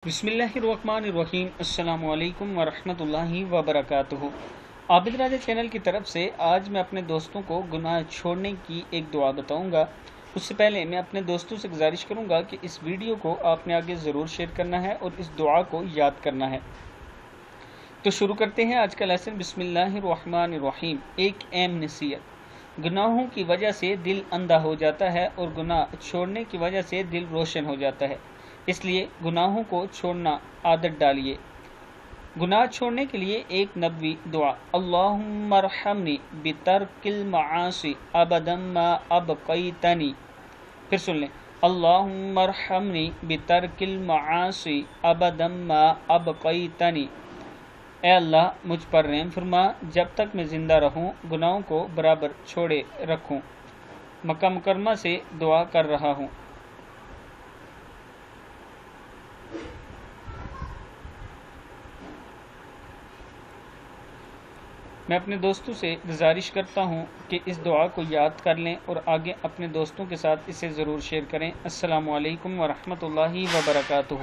बिस्मिल्लाहिर्रहमानिर्रहीम। अस्सलामु अलैकुम वरहमतुल्लाहि वबरकातुहू। आबिद राजा चैनल की तरफ से आज मैं अपने दोस्तों को गुनाह छोड़ने की एक दुआ बताऊंगा। उससे पहले मैं अपने दोस्तों से गुजारिश करूंगा कि इस वीडियो को आपने आगे ज़रूर शेयर करना है और इस दुआ को याद करना है। तो शुरू करते हैं आज का लेसन। बिस्मिल्लाहिर्रहमानिर्रहीम। एक अहम नसीहत, गुनाहों की वजह से दिल अंधा हो जाता है और गुनाह छोड़ने की वजह से दिल रोशन हो जाता है, इसलिए गुनाहों को छोड़ना आदत डालिए। गुनाह छोड़ने के लिए एक नबवी दुआ, अल्लाहुम्मा अरहमनी बितर्किल मआसी अबदम मा अबक़ैतनी। फिर सुन लें, अल्लाहुम्मा अरहमनी बितर्किल मआसी अबदम मा अबक़ैतनी। ए अल्लाह, मुझ पर रहम फरमा, जब तक मैं ज़िंदा रहूं गुनाहों को बराबर छोड़े रखूं। मक्का मुकरमा से दुआ कर रहा हूं। मैं अपने दोस्तों से गुजारिश करता हूँ कि इस दुआ को याद कर लें और आगे अपने दोस्तों के साथ इसे ज़रूर शेयर करें। अस्सलामु अलैकुम वरहमतुल्लाहि वबरकातुहू।